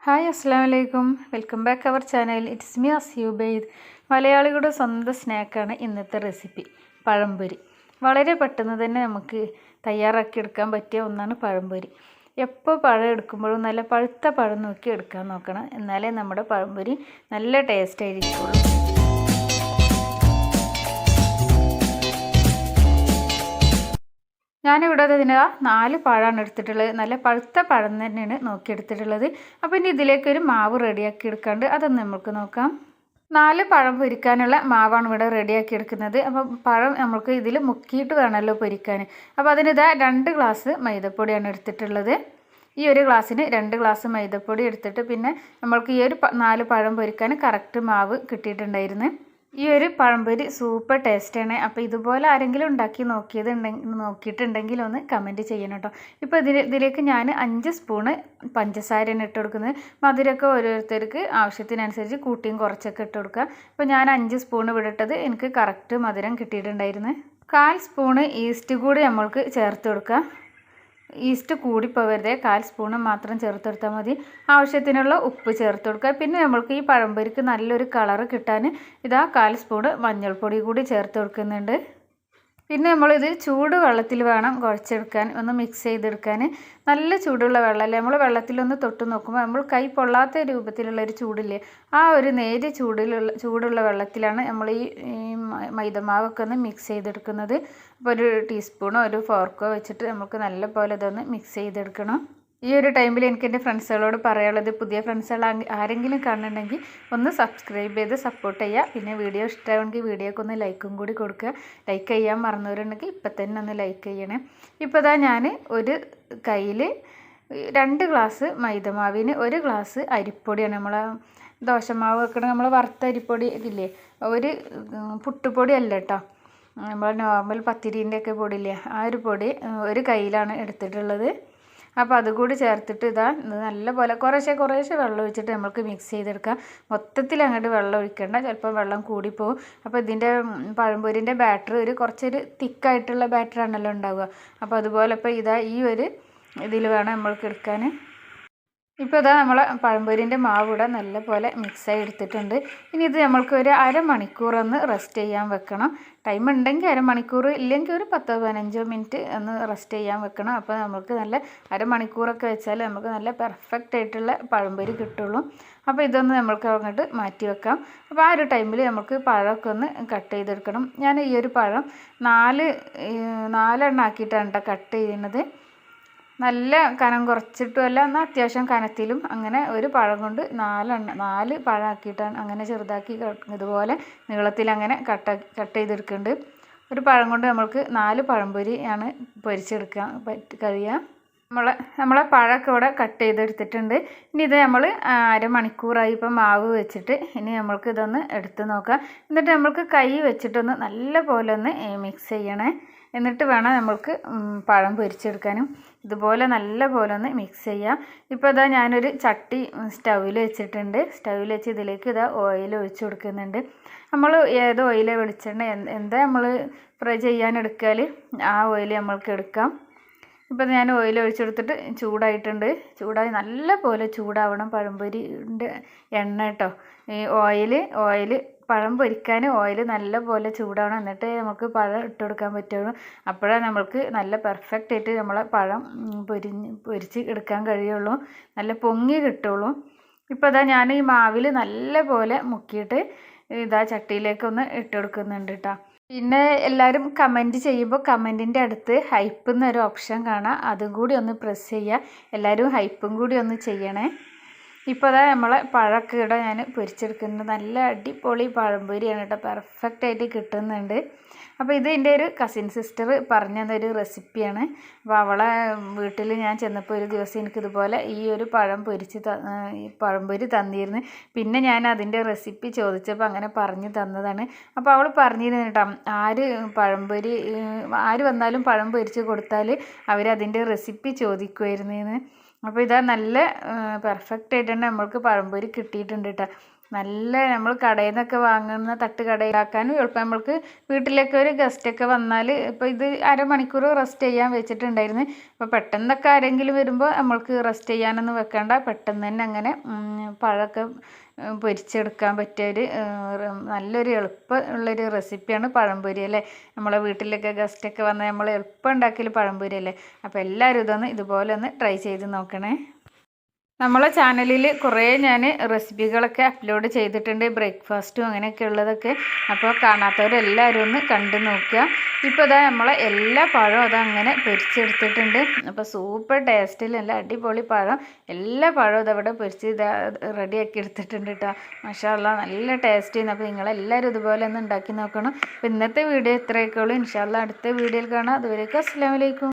Hi അസ്സാം വലൈക്കും. Welcome back our channel. It's me അസ്യൂബെയ്ദ്. മലയാളികളുടെ സ്വന്തം സ്നാക്കാണ് ഇന്നത്തെ റെസിപ്പി പഴംപൊരി. വളരെ പെട്ടെന്ന് തന്നെ നമുക്ക് തയ്യാറാക്കി എടുക്കാൻ പറ്റിയ ഒന്നാണ് പഴംപൊരി. എപ്പോൾ പഴം എടുക്കുമ്പോഴും നല്ല പഴുത്ത പഴം നോക്കി എടുക്കാൻ നോക്കണം, എന്നാലേ നമ്മുടെ പഴംപൊരി നല്ല ടേസ്റ്റ് ആയിരിക്കുള്ളൂ. ഞാനിവിടെ ഇതിന് 4 പഴമാണ് എടുത്തിട്ടുള്ളത്. നല്ല പഴുത്ത പഴം തന്നെയാണ് നോക്കിയെടുത്തിട്ടുള്ളത്. അപ്പോൾ ഇനി ഇതിലേക്കൊരു മാവ് റെഡിയാക്കി എടുക്കാണ്ട് അതൊന്ന് നമുക്ക് നോക്കാം. 4 പഴം പൊരിക്കാനുള്ള മാവാണ് ഇവിടെ റെഡിയാക്കി എടുക്കുന്നത്. അപ്പോൾ പഴം നമുക്ക് ഇതിൽ മുക്കിയിട്ട് വേണമല്ലോ പൊരിക്കാൻ. അപ്പോൾ അതിനിതാ 2 ഗ്ലാസ് മൈദപ്പൊടിയാണ് എടുത്തിട്ടുള്ളത്. ഈ ഒരു ഗ്ലാസ്സിന് 2 ഗ്ലാസ് മൈദപ്പൊടി എടുത്തിട്ട് പിന്നെ നമ്മൾക്ക് ഈ ഒരു 4 പഴം പൊരിക്കാൻ കറക്റ്റ് മാവ് കിട്ടിയിട്ടുണ്ടായിരുന്നു. ഈ ഒരു പഴംപൊരി സൂപ്പർ ടേസ്റ്റാണ്. അപ്പോൾ ഇതുപോലെ ആരെങ്കിലും ഉണ്ടാക്കി നോക്കിയിട്ടുണ്ടെങ്കിൽ ഒന്ന് കമൻറ്റ് ചെയ്യണം കേട്ടോ. ഇപ്പോൾ ഇതിലേക്ക് ഞാൻ 5 സ്പൂണ് പഞ്ചസാരയാണ് ഇട്ട് കൊടുക്കുന്നത്. മധുരമൊക്കെ ഓരോരുത്തർക്ക് ആവശ്യത്തിനനുസരിച്ച് കൂട്ടിയും കുറച്ചൊക്കെ ഇട്ട് കൊടുക്കുക. അപ്പോൾ ഞാൻ 5 സ്പൂണ് വിടട്ടത് എനിക്ക് കറക്റ്റ് മധുരം കിട്ടിയിട്ടുണ്ടായിരുന്നു. 1/4 സ്പൂണ് ഈസ്റ്റ് കൂടി നമ്മൾക്ക് ചേർത്ത് കൊടുക്കുക. ഈസ്റ്റ് കൂടിപ്പോവരുതേ, 1/4 സ്പൂണ് മാത്രം ചേർത്തെടുത്താൽ മതി. ആവശ്യത്തിനുള്ള ഉപ്പ് ചേർത്ത് കൊടുക്കുക. പിന്നെ നമ്മൾക്ക് ഈ പഴംപൊരിക്ക് നല്ലൊരു കളറ് കിട്ടാൻ 1/4 സ്പൂണ് മഞ്ഞൾപ്പൊടി കൂടി ചേർത്ത് കൊടുക്കുന്നുണ്ട്. പിന്നെ നമ്മളിത് ചൂട് വെള്ളത്തിൽ വേണം കുഴച്ചെടുക്കാൻ, ഒന്ന് മിക്സ് ചെയ്തെടുക്കാൻ. നല്ല ചൂടുള്ള വെള്ളമല്ലേ, നമ്മൾ വെള്ളത്തിലൊന്ന് തൊട്ട് നോക്കുമ്പോൾ നമ്മൾ കൈ പൊള്ളാത്ത രൂപത്തിലുള്ളൊരു ചൂടില്ലേ, ആ ഒരു നേരിയ ചൂടുള്ള വെള്ളത്തിലാണ് നമ്മൾ ഈ മൈദമാവൊക്കെ ഒന്ന് മിക്സ് ചെയ്തെടുക്കുന്നത്. അപ്പോൾ ഒരു ടീസ്പൂണോ ഒരു ഫോർക്കോ വെച്ചിട്ട് നമുക്ക് നല്ല പോലെ ഇതൊന്ന് മിക്സ് ചെയ്തെടുക്കണം. ഈ ഒരു ടൈമിൽ എനിക്ക് എൻ്റെ ഫ്രണ്ട്സുകളോട് പറയാനുള്ളത്, പുതിയ ഫ്രണ്ട്സുകൾ ആരെങ്കിലും കാണുന്നുണ്ടെങ്കിൽ ഒന്ന് സബ്സ്ക്രൈബ് ചെയ്ത് സപ്പോർട്ട് ചെയ്യുക. പിന്നെ വീഡിയോ ഇഷ്ടമാണെങ്കിൽ വീഡിയോക്ക് ഒന്ന് ലൈക്കും കൂടി കൊടുക്കുക. ലൈക്ക് ചെയ്യാൻ മറന്നവരുണ്ടെങ്കിൽ ഇപ്പം തന്നെ ഒന്ന് ലൈക്ക് ചെയ്യണേ. ഇപ്പോൾ ഇതാ ഞാൻ ഒരു കയ്യിൽ 2 ഗ്ലാസ് മൈദമാവിന് 1 ഗ്ലാസ് അരിപ്പൊടിയാണ്, നമ്മളെ ദോശമാവ് വെക്കണ നമ്മൾ വറുത്ത അരിപ്പൊടി ഇല്ലേ, ഒരു പുട്ടുപൊടി അല്ല കേട്ടോ, നമ്മൾ നോർമൽ പത്തിരീൻ്റെ ഒക്കെ പൊടിയില്ലേ, ആ ഒരു പൊടി 1 കയ്യിലാണ് എടുത്തിട്ടുള്ളത്. അപ്പോൾ അതുകൂടി ചേർത്തിട്ട് ഇതാ നല്ലപോലെ കുറേശ്ശെ വെള്ളം ഒഴിച്ചിട്ട് നമുക്ക് മിക്സ് ചെയ്തെടുക്കാം. മൊത്തത്തിൽ അങ്ങോട്ട് വെള്ളം ഒഴിക്കേണ്ട, ചിലപ്പോൾ വെള്ളം കൂടിപ്പോവും. അപ്പോൾ ഇതിൻ്റെ പഴംപൊരിൻ്റെ ബാറ്റർ കുറച്ചൊരു തിക്കായിട്ടുള്ള ബാറ്ററാണല്ലോ ഉണ്ടാവുക. അപ്പോൾ അതുപോലെ ഇപ്പോൾ ഇതാ ഈ ഒരു ഇതിൽ വേണം നമ്മൾക്ക് എടുക്കാൻ. ഇപ്പോൾ ഇതാ നമ്മളെ പഴംപൊരിൻ്റെ മാവ് ഇവിടെ നല്ലപോലെ മിക്സായി എടുത്തിട്ടുണ്ട്. ഇനി ഇത് നമ്മൾക്ക് ഒരു അരമണിക്കൂർ ഒന്ന് റെസ്റ്റ് ചെയ്യാൻ വെക്കണം. ടൈം ഉണ്ടെങ്കിൽ അരമണിക്കൂർ, ഇല്ലെങ്കിൽ ഒരു 10-15 മിനിറ്റ് ഒന്ന് റെസ്റ്റ് ചെയ്യാൻ വെക്കണം. അപ്പോൾ നമുക്ക് നല്ല അരമണിക്കൂറൊക്കെ വെച്ചാൽ നമുക്ക് നല്ല പെർഫെക്റ്റ് ആയിട്ടുള്ള പഴംപൊരി കിട്ടുള്ളൂ. അപ്പോൾ ഇതൊന്ന് നമ്മൾക്ക് അങ്ങോട്ട് മാറ്റി വെക്കാം. അപ്പോൾ ആ ഒരു ടൈമിൽ നമുക്ക് പഴമൊക്കെ ഒന്ന് കട്ട് ചെയ്തെടുക്കണം. ഞാൻ ഈ ഒരു പഴം 4 ആക്കിയിട്ടാണ് കേട്ടോ കട്ട് ചെയ്യുന്നത്. നല്ല കനം കുറച്ചിട്ടുമല്ല, എന്നാൽ അത്യാവശ്യം കനത്തിലും, അങ്ങനെ ഒരു പഴം കൊണ്ട് 4 പഴമാക്കിയിട്ടാണ് അങ്ങനെ ചെറുതാക്കി ഇതുപോലെ നീളത്തിൽ അങ്ങനെ കട്ട് ചെയ്തെടുക്കുന്നുണ്ട്. ഒരു പഴം കൊണ്ട് നമ്മൾക്ക് 4 പഴംപൊരിയാണ് പൊരിച്ചെടുക്കാൻ കഴിയുക. നമ്മളെ പഴമൊക്കെ ഇവിടെ കട്ട് ചെയ്തെടുത്തിട്ടുണ്ട്. ഇനി ഇത് നമ്മൾ അരമണിക്കൂറായി ഇപ്പം മാവ് വെച്ചിട്ട് ഇനി നമ്മൾക്ക് ഇതൊന്ന് എടുത്ത് നോക്കാം. എന്നിട്ട് നമ്മൾക്ക് കൈ വെച്ചിട്ടൊന്ന് നല്ല പോലെ ഒന്ന് മിക്സ് ചെയ്യണേ. എന്നിട്ട് വേണം നമ്മൾക്ക് പഴം പൊരിച്ചെടുക്കാനും. ഇതുപോലെ നല്ല പോലെ ഒന്ന് മിക്സ് ചെയ്യാം. ഇപ്പോൾ ഇതാ ഞാനൊരു ചട്ടി സ്റ്റൗവിൽ വെച്ചിട്ടുണ്ട്. സ്റ്റൗവിൽ വെച്ച് ഇതിലേക്ക് ഇതാ ഓയിൽ ഒഴിച്ച് കൊടുക്കുന്നുണ്ട്. നമ്മൾ ഏത് ഓയിൽ വെളിച്ചെണ്ണ എന്താ നമ്മൾ ഫ്രൈ ചെയ്യാൻ എടുക്കാൽ ആ ഓയിൽ നമ്മൾക്ക് എടുക്കാം. ഇപ്പോൾ ഞാൻ ഓയിൽ ഒഴിച്ചെടുത്തിട്ട് ചൂടായിട്ടുണ്ട്. ചൂടായി നല്ല പോലെ ചൂടാവണം പഴംപൊരിൻ്റെ എണ്ണ കേട്ടോ. ഈ ഓയിൽ പഴം പൊരിക്കാൻ ഓയിൽ നല്ല പോലെ ചൂടാവണം. എന്നിട്ട് നമുക്ക് പഴം ഇട്ട് കൊടുക്കാൻ പറ്റുള്ളൂ. അപ്പോഴാണ് നമ്മൾക്ക് നല്ല പെർഫെക്റ്റ് ആയിട്ട് നമ്മളെ പഴം പൊരിച്ച് എടുക്കാൻ കഴിയുള്ളൂ, നല്ല പൊങ്ങി കിട്ടുള്ളൂ. ഇപ്പോൾ ഇതാ ഞാൻ ഈ മാവിൽ നല്ല പോലെ മുക്കിയിട്ട് ഇതാ ചട്ടിയിലേക്കൊന്ന് ഇട്ട് കൊടുക്കുന്നുണ്ട് കേട്ടോ. പിന്നെ എല്ലാവരും കമൻറ്റ് ചെയ്യുമ്പോൾ കമൻറ്റിൻ്റെ അടുത്ത് ഹൈപ്പ് എന്നൊരു ഓപ്ഷൻ കാണാം, അതും കൂടി ഒന്ന് പ്രസ് ചെയ്യുക. എല്ലാവരും ഹൈപ്പും കൂടി ഒന്ന് ചെയ്യണേ. ഇപ്പോൾ അതാ നമ്മളെ പഴമൊക്കെ ഇവിടെ ഞാൻ പൊരിച്ചെടുക്കുന്നത്. നല്ല അടിപൊളി പഴംപൊരിയാണ് കേട്ടോ, പെർഫെക്റ്റായിട്ട് കിട്ടുന്നുണ്ട്. അപ്പോൾ ഇത് എൻ്റെ ഒരു കസിൻ സിസ്റ്റർ പറഞ്ഞു തന്നൊരു റെസിപ്പിയാണ്. അപ്പോൾ അവളെ വീട്ടിൽ ഞാൻ ചെന്നപ്പോൾ ഒരു ദിവസം എനിക്കിതുപോലെ ഈ ഒരു പഴംപൊരി തന്നിരുന്നു. പിന്നെ ഞാൻ അതിൻ്റെ റെസിപ്പി ചോദിച്ചപ്പോൾ അങ്ങനെ പറഞ്ഞു തന്നതാണ്. അപ്പോൾ അവൾ പറഞ്ഞിരുന്നു കേട്ടോ, ആര് വന്നാലും പഴം പൊരിച്ച് കൊടുത്താൽ അവരതിൻ്റെ റെസിപ്പി ചോദിക്കുമായിരുന്നു. അപ്പോൾ ഇതാ നല്ല പെർഫെക്റ്റ് ആയിട്ട് തന്നെ നമ്മൾക്ക് പഴംപൊരി കിട്ടിയിട്ടുണ്ട് കേട്ടോ. നല്ല നമ്മൾ കടയിൽ നിന്നൊക്കെ വാങ്ങുന്ന തട്ട് കടയിലാക്കാനും എളുപ്പം. നമ്മൾക്ക് വീട്ടിലേക്ക് ഒരു ഗസ്റ്റൊക്കെ വന്നാൽ ഇപ്പോൾ ഇത് അരമണിക്കൂർ റെസ്റ്റ് ചെയ്യാൻ വെച്ചിട്ടുണ്ടായിരുന്നു. അപ്പോൾ പെട്ടെന്നൊക്കെ ആരെങ്കിലും വരുമ്പോൾ നമ്മൾക്ക് റെസ്റ്റ് ചെയ്യാനൊന്നും വെക്കണ്ട, പെട്ടെന്ന് തന്നെ അങ്ങനെ പഴമൊക്കെ പൊരിച്ചെടുക്കാൻ പറ്റിയൊരു നല്ലൊരു എളുപ്പമുള്ളൊരു റെസിപ്പിയാണ് പഴംപൊരി അല്ലേ. നമ്മളെ വീട്ടിലൊക്കെ ഗസ്റ്റൊക്കെ വന്നാൽ നമ്മൾ എളുപ്പം ഉണ്ടാക്കിയ പഴംപൊരി അല്ലേ. അപ്പോൾ എല്ലാവരും ഇതുപോലെ ഒന്ന് ട്രൈ ചെയ്ത് നോക്കണേ. നമ്മളെ ചാനലിൽ കുറേ ഞാൻ റെസിപ്പികളൊക്കെ അപ്ലോഡ് ചെയ്തിട്ടുണ്ട്, ബ്രേക്ക്ഫാസ്റ്റും അങ്ങനെയൊക്കെ ഉള്ളതൊക്കെ. അപ്പോൾ കാണാത്തവരെല്ലാവരും ഒന്ന് കണ്ടു നോക്കുക. ഇപ്പോൾ ഇതാ നമ്മളെ എല്ലാ പഴവും അതങ്ങനെ പൊരിച്ചെടുത്തിട്ടുണ്ട്. അപ്പോൾ സൂപ്പർ ടേസ്റ്റിൽ നല്ല അടിപൊളി പഴം, എല്ലാ പഴവും ഇതവിടെ പൊരിച്ച് റെഡിയാക്കി എടുത്തിട്ടുണ്ട് കേട്ടോ. മാഷാ അല്ലാ നല്ല ടേസ്റ്റ് ചെയ്യുന്നു. അപ്പോൾ നിങ്ങളെല്ലാവരും ഇതുപോലെ ഒന്ന് ഉണ്ടാക്കി നോക്കണം. അപ്പോൾ ഇന്നത്തെ വീഡിയോ ഇത്രയൊക്കെ ഉള്ളൂ. ഇൻഷാ അല്ലാ അടുത്ത വീഡിയോയിൽ കാണാം. അതുവരേക്കും അസ്സലാമു അലൈക്കും.